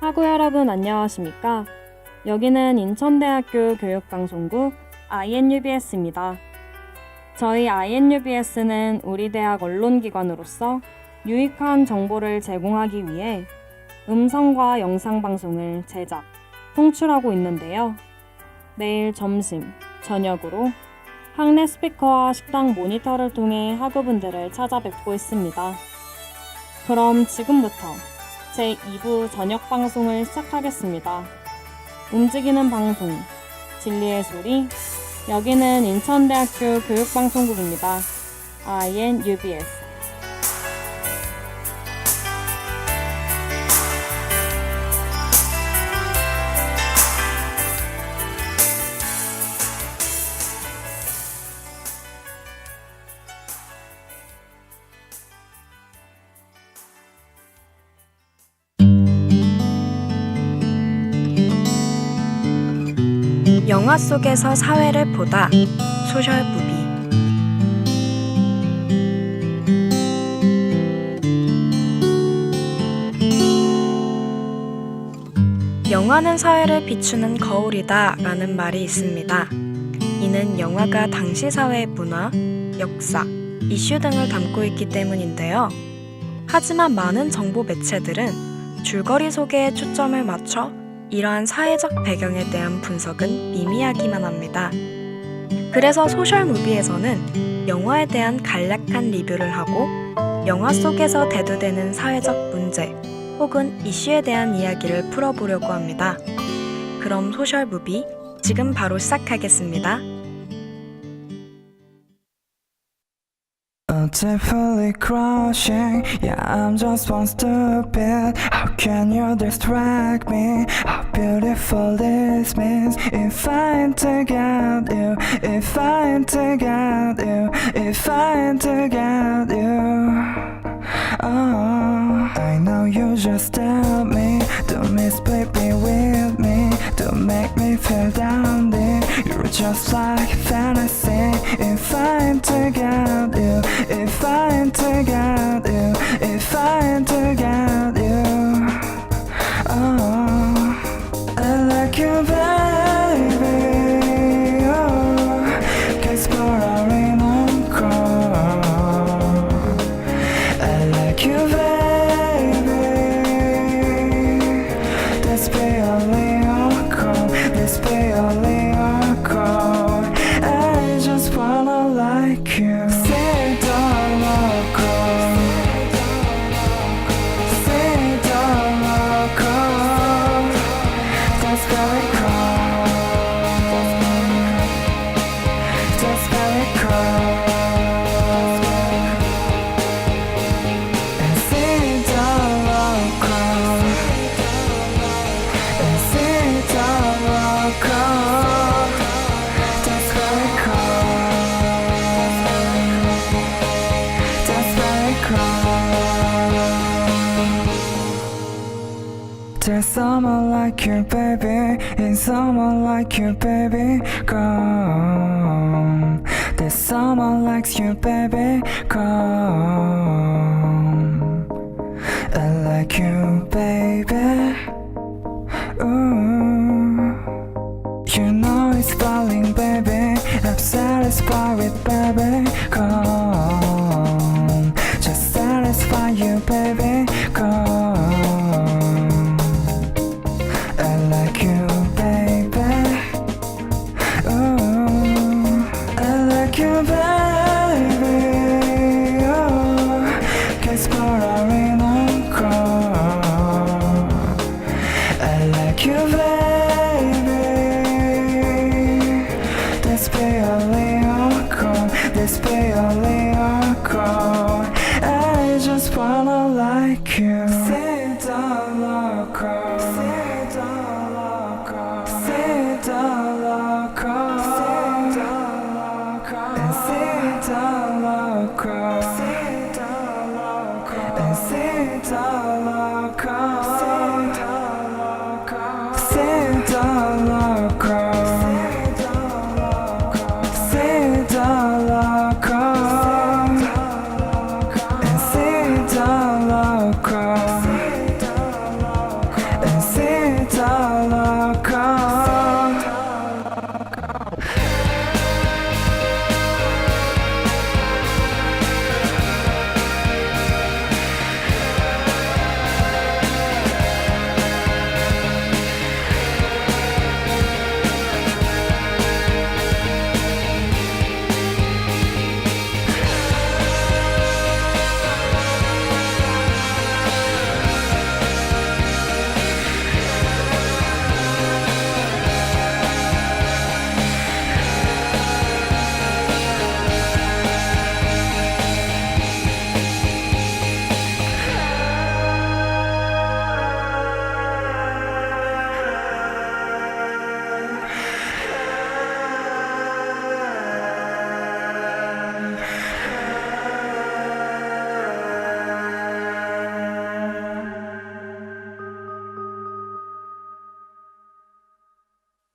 학우 여러분 안녕하십니까? 여기는 인천대학교 교육방송국 INUBS입니다. 저희 INUBS는 우리 대학 언론기관으로서 유익한 정보를 제공하기 위해 음성과 영상 방송을 제작, 송출하고 있는데요. 매일 점심, 저녁으로 학내 스피커와 식당 모니터를 통해 학우분들을 찾아뵙고 있습니다. 그럼 지금부터 제2부 저녁 방송을 시작하겠습니다. 움직이는 방송, 진리의 소리, 여기는 인천대학교 교육방송국입니다. INUBS. 영화 속에서 사회를 보다 소셜 무비. 영화는 사회를 비추는 거울이다 라는 말이 있습니다. 이는 영화가 당시 사회의 문화, 역사, 이슈 등을 담고 있기 때문인데요. 하지만 많은 정보 매체들은 줄거리 소개에 초점을 맞춰 이러한 사회적 배경에 대한 분석은 미미하기만 합니다. 그래서 소셜무비에서는 영화에 대한 간략한 리뷰를 하고 영화 속에서 대두되는 사회적 문제 혹은 이슈에 대한 이야기를 풀어보려고 합니다. 그럼 소셜무비 지금 바로 시작하겠습니다. Beautifully crushing, yeah, I'm just one stupid. How can you distract me? How beautiful this means. If I ain't to get you, if I ain't to get you, if I ain't to get you. Oh, I know you just tell me, don't missplit me with me, don't make me feel down there. You're just like fantasy. If I ain't to get you, if I ain't to get you, if I ain't to get you. Oh, I like you, baby. Oh, guess what I really know. I like you, baby. This be only your call, this be only your call. I just wanna like you. Say don't look on. Say don't look on. That's very cold. That's very cold. And say don't look on. And say don't look on. That's very cold. That's very cold. There's someone like you, baby. Ain't someone like you, baby. Come. There's someone likes you, baby. Come. I like you, baby. Ooh. You know it's falling, baby. I'm satisfied with, baby. Come, just satisfy you, baby. Come, I like you, baby. Ooh, I like you, baby. Oh, guess what I really know. Come, I like you, baby. This be only your call, this be only your call. I just wanna like you. Say don't look up, say don't look up, say don't look up, say don't look up, and say don't look up, say don't look up, and say don't look up, say don't look up, say don't look up. Say don't look up, and say don't look up, and say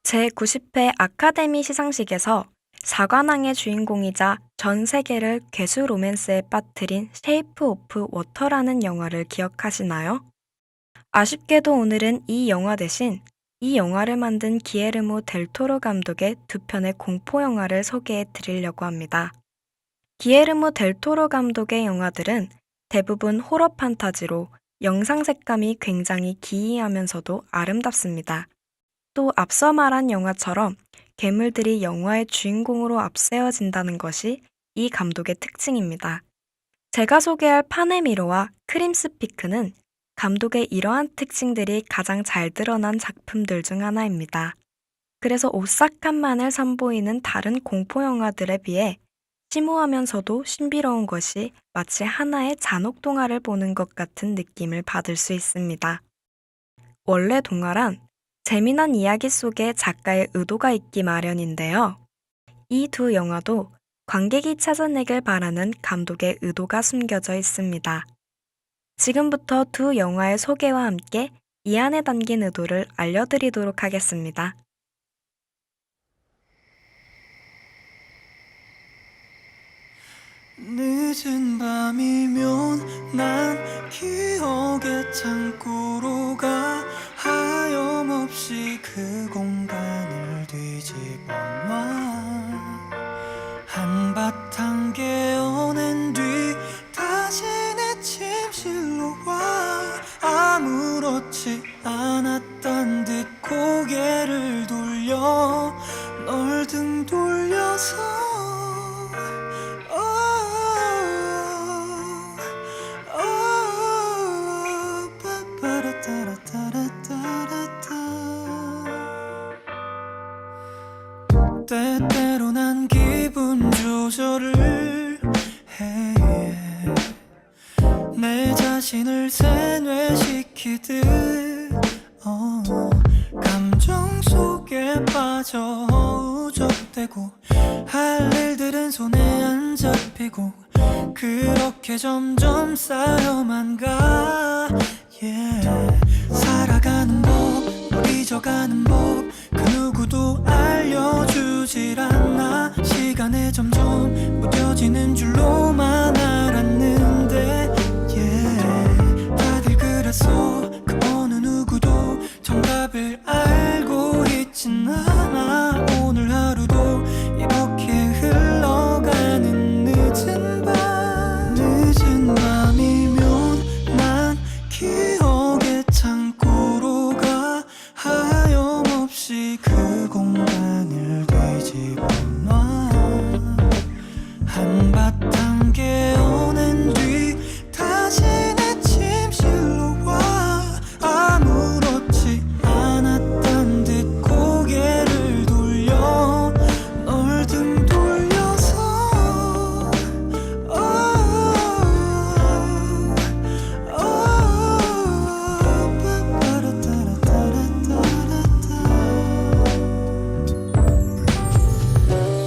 제90회 아카데미 시상식에서 사관왕의 주인공이자 전 세계를 괴수 로맨스에 빠뜨린 쉐이프 오프 워터라는 영화를 기억하시나요? 아쉽게도 오늘은 이 영화 대신 이 영화를 만든 기에르모 델 토로 감독의 두 편의 공포 영화를 소개해 드리려고 합니다. 기에르모 델 토로 감독의 영화들은 대부분 호러 판타지로 영상 색감이 굉장히 기이하면서도 아름답습니다. 또 앞서 말한 영화처럼 괴물들이 영화의 주인공으로 앞세워진다는 것이 이 감독의 특징입니다. 제가 소개할 파네미로와 크림스피크는 감독의 이러한 특징들이 가장 잘 드러난 작품들 중 하나입니다. 그래서 오싹함만을 선보이는 다른 공포 영화들에 비해 심오하면서도 신비로운 것이 마치 하나의 잔혹 동화를 보는 것 같은 느낌을 받을 수 있습니다. 원래 동화란 재미난 이야기 속에 작가의 의도가 있기 마련인데요. 이 두 영화도 관객이 찾아내길 바라는 감독의 의도가 숨겨져 있습니다. 지금부터 두 영화의 소개와 함께 이 안에 담긴 의도를 알려드리도록 하겠습니다. 늦은 밤이면 난 기억의 창고로 가 하염없이 그 공간을 뒤집어놔 한바탕 깨어낸 뒤 다시 내 침실로 와 아무렇지 않았단 듯 고개를 돌려 널 등 돌려서 때때로 난 기분 조절을 해 내 자신을 세뇌시키듯 감정 속에 빠져 우적대고 할 일들은 손에 안 잡히고 그렇게 점점 쌓여만 가 살아가는 법 널 잊어가는 법 그 누구도 알려주질 않아 시간에 점점 무뎌지는 줄로만 알았는데 다들 그랬어 그 어느 누구도 정답을 알고 있진 않아 오늘 하루도 이렇게 흘러가는 늦은 밤이면 난 기억의 창고로 가 하염없이 그 공간을 뒤집어놔 한바탕 깨어낸 뒤 다시 내 침실로 와 아무렇지 않았단 듯 고개를 돌려 널 등 돌려서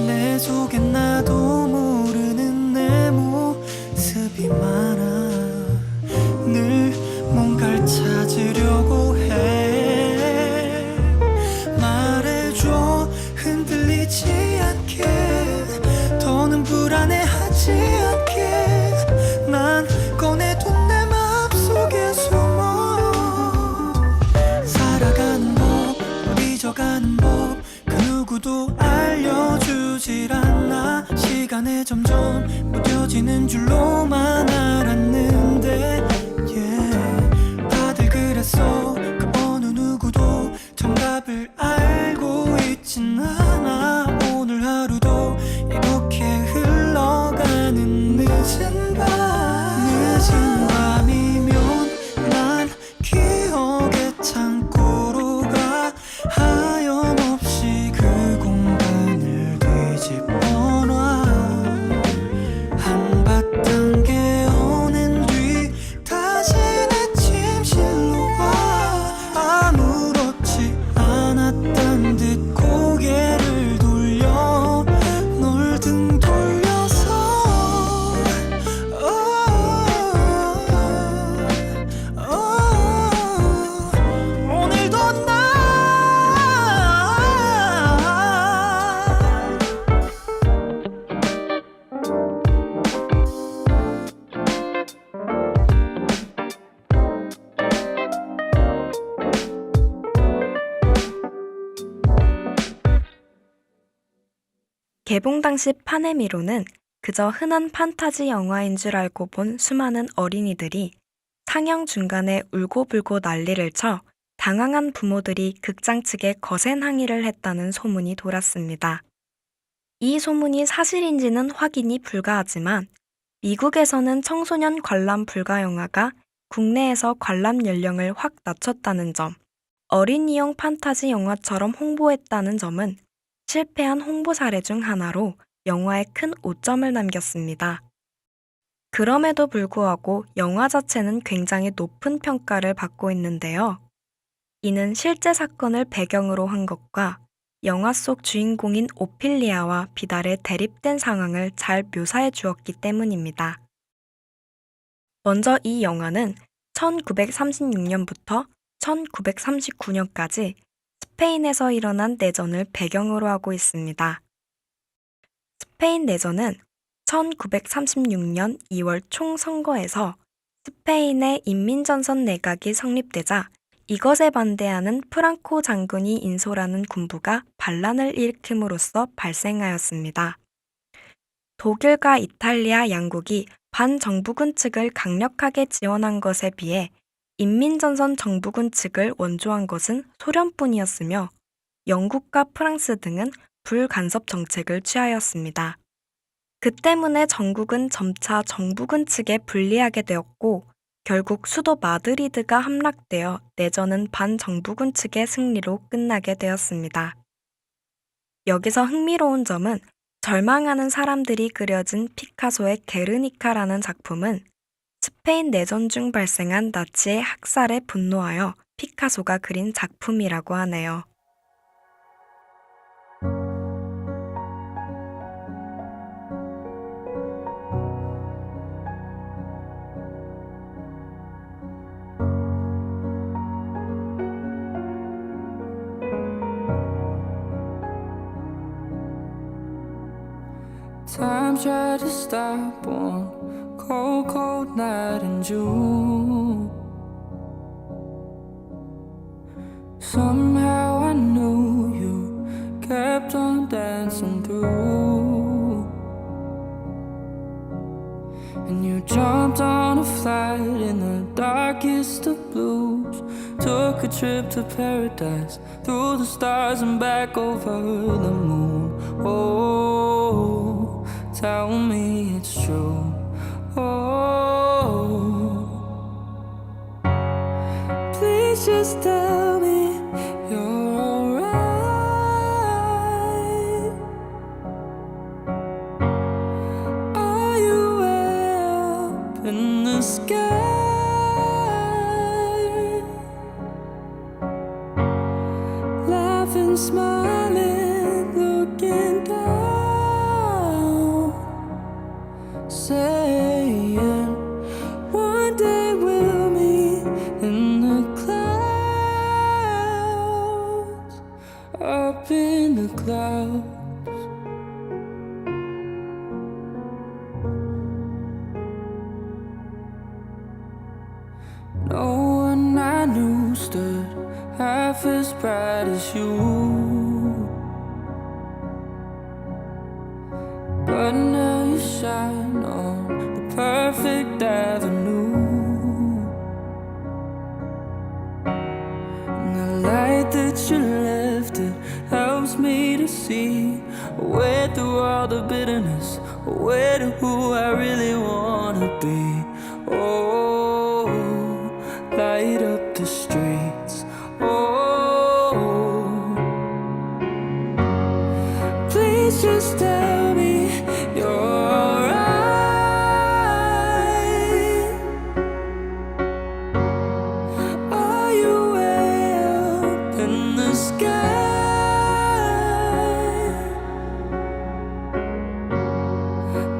내 속엔 나도 모르는 내 모습이 많아 늘 뭔가를 찾으려고 해 말해줘 흔들리지 않게 더는 불안해하지 않게 난 꺼내둔 내 맘속에 숨어 살아가는 법 널 잊어가는 법 그 누구도 알려주질 않아 시간에 점점 무뎌지는 줄로만 알았는데 다들 그랬어 그 어느 누구도 정답을 알고 있진 않아 오늘 하루도 이렇게 흘러가는 늦은 밤이면 난 기억의 창고로 가 하염없이 그 공간을 뒤집어놔 한바탕 깨어 개봉 당시 파네미로는 그저 흔한 판타지 영화인 줄 알고 본 수많은 어린이들이 상영 중간에 울고불고 난리를 쳐 당황한 부모들이 극장 측에 거센 항의를 했다는 소문이 돌았습니다. 이 소문이 사실인지는 확인이 불가하지만 미국에서는 청소년 관람 불가 영화가 국내에서 관람 연령을 확 낮췄다는 점, 어린이용 판타지 영화처럼 홍보했다는 점은 실패한 홍보 사례 중 하나로 영화에 큰 오점을 남겼습니다. 그럼에도 불구하고 영화 자체는 굉장히 높은 평가를 받고 있는데요. 이는 실제 사건을 배경으로 한 것과 영화 속 주인공인 오피리아와 비달의 대립된 상황을 잘 묘사해 주었기 때문입니다. 먼저 이 영화는 1936년부터 1939년까지 스페인에서 일어난 내전을 배경으로 하고 있습니다. 스페인 내전은 1936년 2월 총선거에서 스페인의 인민전선 내각이 성립되자 이것에 반대하는 프랑코 장군이 인솔하는 군부가 반란을 일으킴으로써 발생하였습니다. 독일과 이탈리아 양국이 반정부군 측을 강력하게 지원한 것에 비해 인민전선 정부군 측을 원조한 것은 소련뿐이었으며 영국과 프랑스 등은 불간섭 정책을 취하였습니다. 그 때문에 전국은 점차 정부군 측에 불리하게 되었고 결국 수도 마드리드가 함락되어 내전은 반정부군 측의 승리로 끝나게 되었습니다. 여기서 흥미로운 점은 절망하는 사람들이 그려진 피카소의 게르니카라는 작품은 스페인 내전 중 발생한 나치의 학살에 분노하여 피카소가 그린 작품이라고 하네요. Time tried to stop one cold, cold night in June. Somehow I knew you kept on dancing through. And you jumped on a flight in the darkest of blues. Took a trip to paradise, through the stars and back over the moon. Oh, tell me it's true. Oh, please just tell me you're alright. Are you way up in the sky? Laughing, smiling, looking down, saying one day we'll meet in the clouds, up in the clouds. No one I knew stood half as bright as you, but now you shine on the perfect avenue. And the light that you left, it helps me to see a way through all the bitterness, a way to who I really wanna be. Oh, light up the streets. Oh, please just tell me you're alright. Are you way up in the sky?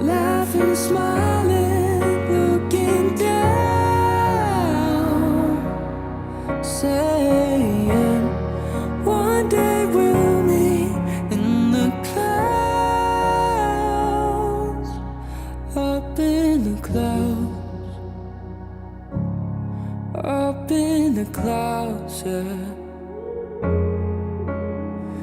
Laughing, smiling, looking down, saying one day we'll meet in the clouds, up in the clouds, up in the clouds, yeah.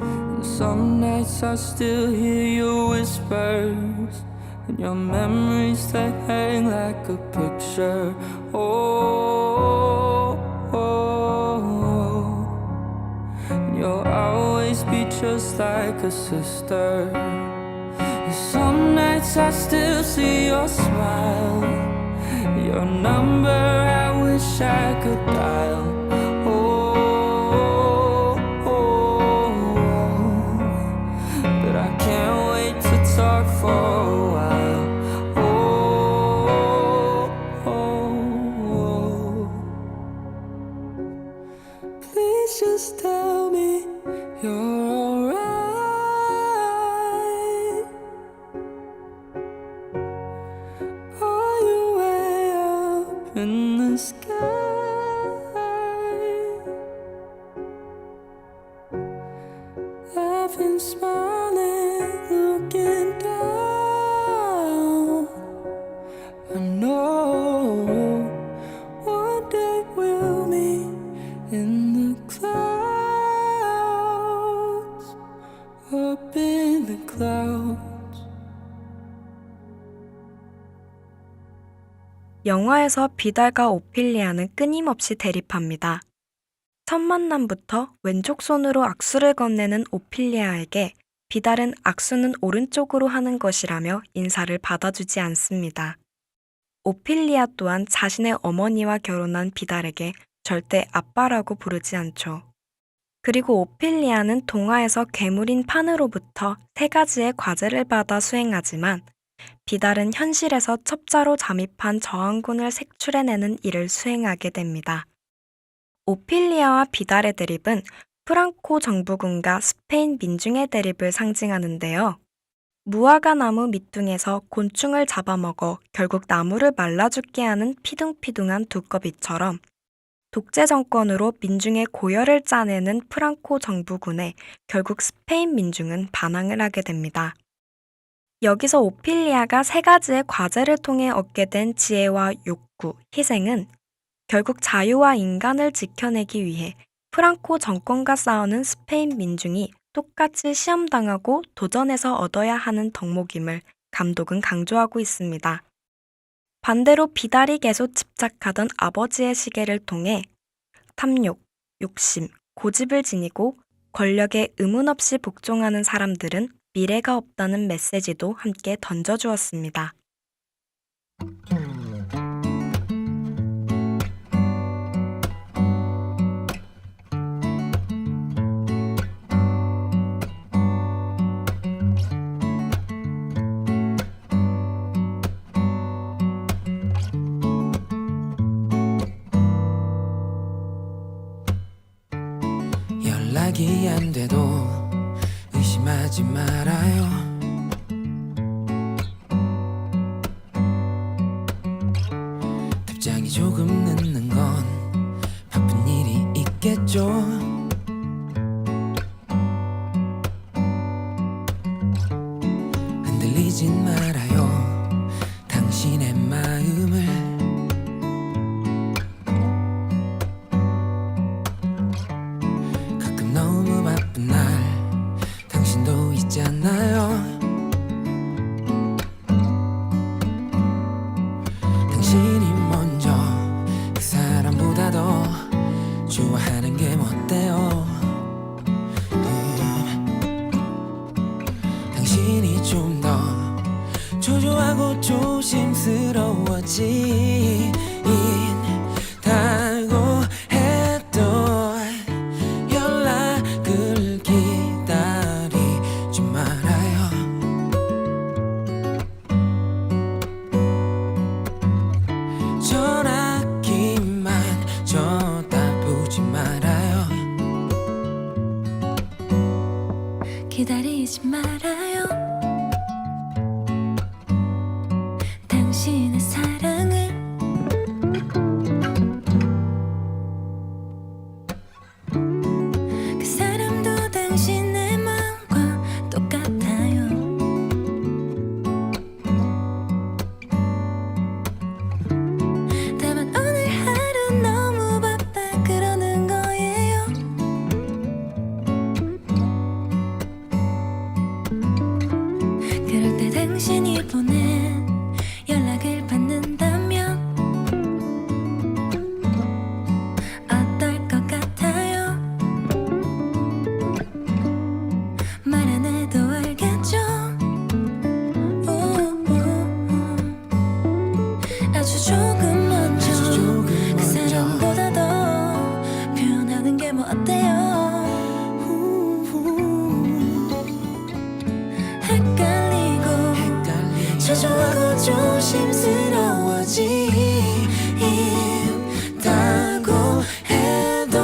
And Some nights I still hear your whispers and your memories they hang like a picture. And you'll always be just like a sister. And some nights I still see your smile, your number I wish I could dial. But I can't wait to talk for a while. Please just tell me you're alright. Are you way up in the sky? I've been smiling, looking down. I know one day we'll meet in the clouds, up in the clouds. 영화에서 비달과 오피리아는 끊임없이 대립합니다. 첫 만남부터 왼쪽 손으로 악수를 건네는 오피리아에게 비달은 악수는 오른쪽으로 하는 것이라며 인사를 받아주지 않습니다. 오피리아 또한 자신의 어머니와 결혼한 비달에게 절대 아빠라고 부르지 않죠. 그리고 오피리아는 동화에서 괴물인 판으로부터 3가지의 과제를 받아 수행하지만 비달은 현실에서 첩자로 잠입한 저항군을 색출해내는 일을 수행하게 됩니다. 오피리아와 비달의 대립은 프랑코 정부군과 스페인 민중의 대립을 상징하는데요. 무화과 나무 밑둥에서 곤충을 잡아먹어 결국 나무를 말라 죽게 하는 피둥피둥한 두꺼비처럼 독재 정권으로 민중의 고열을 짜내는 프랑코 정부군에 결국 스페인 민중은 반항을 하게 됩니다. 여기서 오피리아가 3가지의 과제를 통해 얻게 된 지혜와 욕구, 희생은 결국 자유와 인간을 지켜내기 위해 프랑코 정권과 싸우는 스페인 민중이 똑같이 시험당하고 도전해서 얻어야 하는 덕목임을 감독은 강조하고 있습니다. 반대로 비달이 계속 집착하던 아버지의 시계를 통해 탐욕, 욕심, 고집을 지니고 권력에 의문 없이 복종하는 사람들은 미래가 없다는 메시지도 함께 던져주었습니다. 연락이 안 돼도 의심하지 말아요. 답장이 조금 늦는 건 바쁜 일이 있겠죠. 흔들리진 말아요, 당신의 마음을. 가끔 너무 바쁜 날 당신도 있잖아요. 당신이 먼저 그 사람보다 더 좋아하는 게 멋대요. 당신이 좀 더 초조하고 조심스러워진다고 해도 연락을 기다리지 말아요. 전화기만 쳐다보지 말아요. 기다리지 말아요. 당신의 사랑을 조심스러워진다고 해도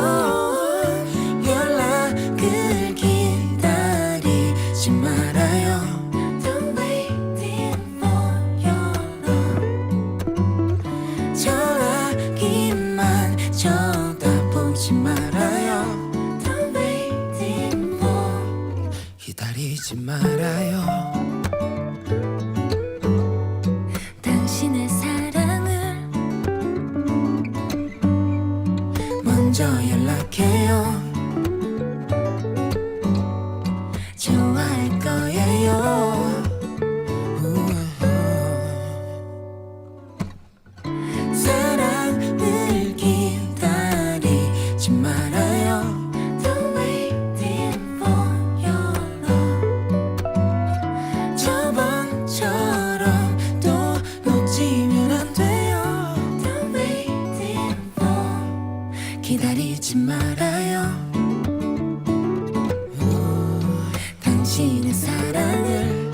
연락을 기다리지 말아요. Don't waiting for your love. 전화기만 쳐다보지 말아요. Don't waiting for. 기다리지 말아요. 당신의 사랑을 먼저 연락해요. 좋아할 거예요. 사랑을 기다리지 말아요. Don't waiting for your love. 저번처럼 또 놓치면 안 돼요. Don't waiting for. 기다리지 말아요. 당신의 사랑을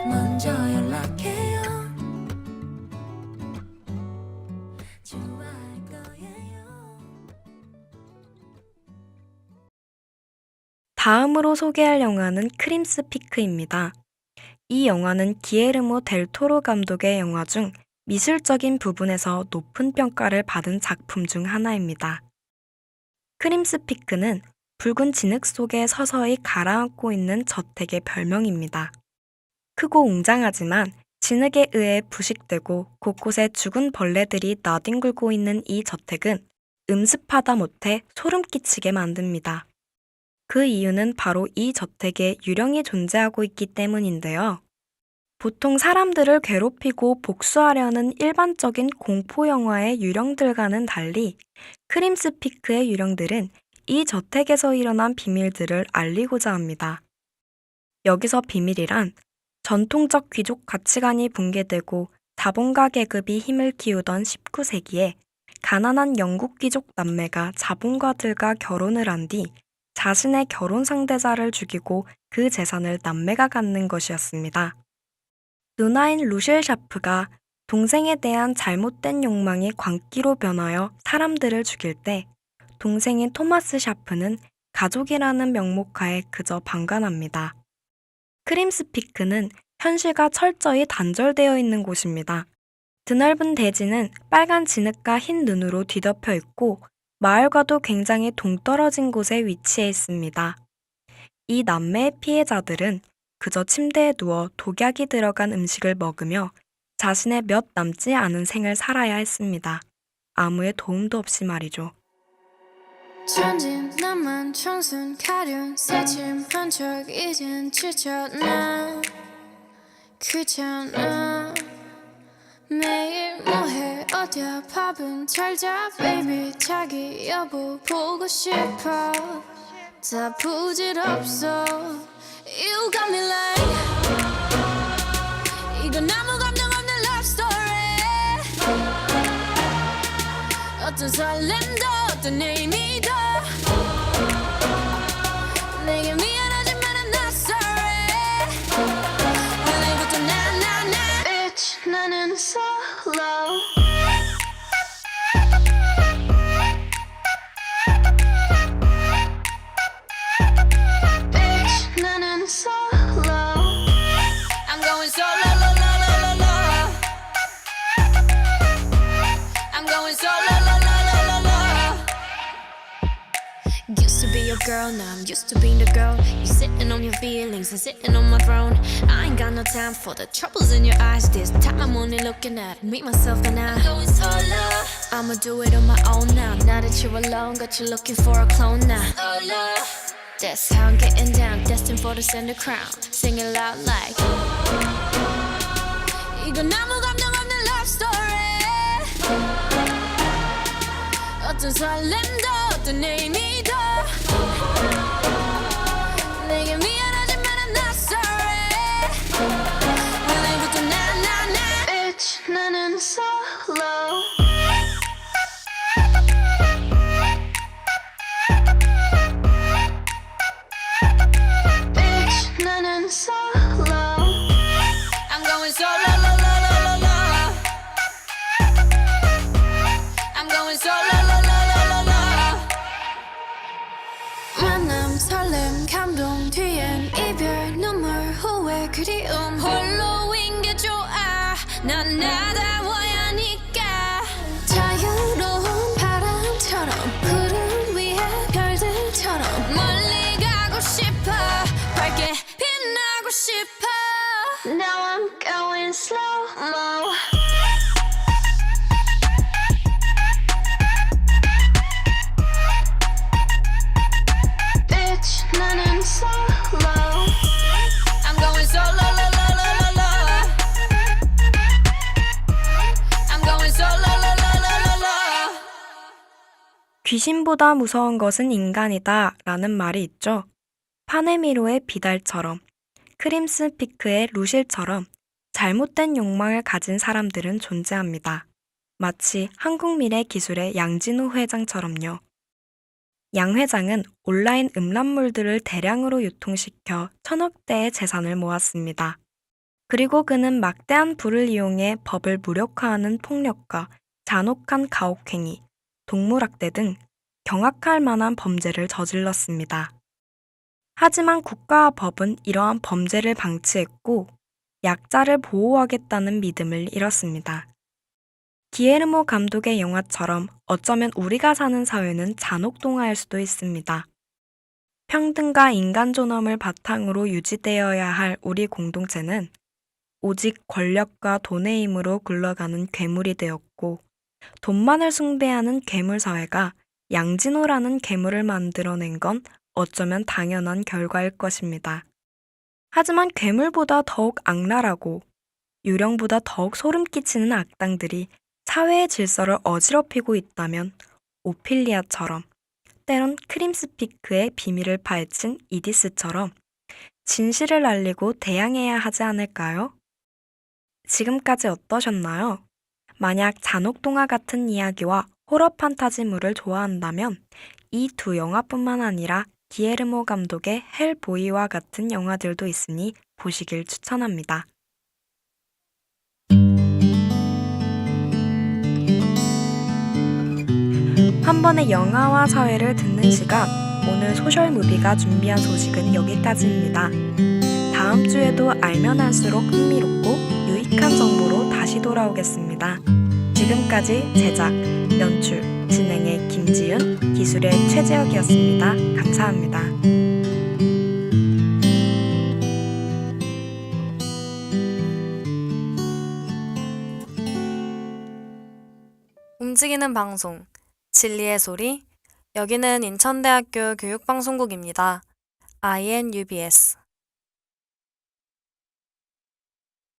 먼저 연락해요. 좋아할 거예요. 다음으로 소개할 영화는 크림스 피크입니다. 이 영화는 기에르모 델 토로 감독의 영화 중 미술적인 부분에서 높은 평가를 받은 작품 중 하나입니다. 크림스 피크는 붉은 진흙 속에 서서히 가라앉고 있는 저택의 별명입니다. 크고 웅장하지만 진흙에 의해 부식되고 곳곳에 죽은 벌레들이 나뒹굴고 있는 이 저택은 음습하다 못해 소름 끼치게 만듭니다. 그 이유는 바로 이 저택에 유령이 존재하고 있기 때문인데요. 보통 사람들을 괴롭히고 복수하려는 일반적인 공포 영화의 유령들과는 달리 크림스 피크의 유령들은 이 저택에서 일어난 비밀들을 알리고자 합니다. 여기서 비밀이란 전통적 귀족 가치관이 붕괴되고 자본가 계급이 힘을 키우던 19세기에 가난한 영국 귀족 남매가 자본가들과 결혼을 한 뒤 자신의 결혼 상대자를 죽이고 그 재산을 남매가 갖는 것이었습니다. 누나인 루실 샤프가 동생에 대한 잘못된 욕망이 광기로 변하여 사람들을 죽일 때 동생인 토마스 샤프는 가족이라는 명목하에 그저 방관합니다. 크림스 피크는 현실과 철저히 단절되어 있는 곳입니다. 드넓은 대지는 빨간 진흙과 흰 눈으로 뒤덮여 있고 마을과도 굉장히 동떨어진 곳에 위치해 있습니다. 이 남매의 피해자들은 그저 침대에 누워 독약이 들어간 음식을 먹으며 자신의 몇 남지 않은 생을 살아야 했습니다. 아무의 도움도 없이 말이죠. 천진 나만 청순 가련 새침한 척 이젠 지쳤나 귀찮아 매일 뭐해 어디야 밥은 잘자 baby 자기 여보 보고 싶어 다 부질없어 You got me like 이건 아무 감정 없는 love story 어떤 설렘도 어떤 의미도 내게 미안하지만 I'm not sorry 오늘부터 나 Bitch 나는 solo Bitch 나는 solo I'm going solo lo, lo, lo, lo, lo. I'm going solo lo, lo, lo, lo, lo. Used to be your girl, now I'm used to being the girl. You sitting on your feelings and sitting on my throne. I ain't got no time for the troubles in your eyes. This time I'm only looking at me, myself, and I. I'm going solo. I'ma do it on my own now. Now that you're alone, got you looking for a clone now. Solo. That's how I'm getting down, destined for the center crown. Sing it loud like. 이건 아무 감정 없는 love story. 어떤 설렘도 어떤 의미도 내게 미안하지만 I'm not sorry 오늘부터 나 Bitch 나는 solo Bitch 나는 solo 감동 뒤엔 이별 눈물 후회 그리움 홀로인 게 좋아 난 나다워야 하니까 자유로운 바람처럼 구름 위에 별들처럼 멀리 가고 싶어 밝게 빛나고 싶어 Now I'm going slow-mo Bitch 나는 solo I'm going solo lo, lo, lo, lo, lo. I'm going solo lo, lo, lo, lo, lo. 귀신보다 무서운 것은 인간이다 라는 말이 있죠. 파네미로의 비달처럼, 크림슨 피크의 루실처럼 잘못된 욕망을 가진 사람들은 존재합니다. 마치 한국미래기술의 양진호 회장처럼요. 양 회장은 온라인 음란물들을 대량으로 유통시켜 천억대의 재산을 모았습니다. 그리고 그는 막대한 부를 이용해 법을 무력화하는 폭력과 잔혹한 가혹행위, 동물학대 등 경악할 만한 범죄를 저질렀습니다. 하지만 국가와 법은 이러한 범죄를 방치했고 약자를 보호하겠다는 믿음을 잃었습니다. 기에르모 감독의 영화처럼 어쩌면 우리가 사는 사회는 잔혹동화일 수도 있습니다. 평등과 인간 존엄을 바탕으로 유지되어야 할 우리 공동체는 오직 권력과 돈의 힘으로 굴러가는 괴물이 되었고 돈만을 숭배하는 괴물 사회가 양진호라는 괴물을 만들어낸 건 어쩌면 당연한 결과일 것입니다. 하지만 괴물보다 더욱 악랄하고 유령보다 더욱 소름 끼치는 악당들이 사회의 질서를 어지럽히고 있다면 오피리아처럼 때론 크림스피크의 비밀을 파헤친 이디스처럼 진실을 알리고 대항해야 하지 않을까요? 지금까지 어떠셨나요? 만약 잔혹동화 같은 이야기와 호러 판타지물을 좋아한다면 이 두 영화뿐만 아니라 기에르모 감독의 헬보이와 같은 영화들도 있으니 보시길 추천합니다. 한 번의 영화와 사회를 듣는 시간, 오늘 소셜무비가 준비한 소식은 여기까지입니다. 다음 주에도 알면 할수록 흥미롭고 유익한 정보로 다시 돌아오겠습니다. 지금까지 제작, 연출, 진행의 김지윤, 기술의 최재혁이었습니다. 감사합니다. 움직이는 방송, 진리의 소리, 여기는 인천대학교 교육방송국입니다. INUBS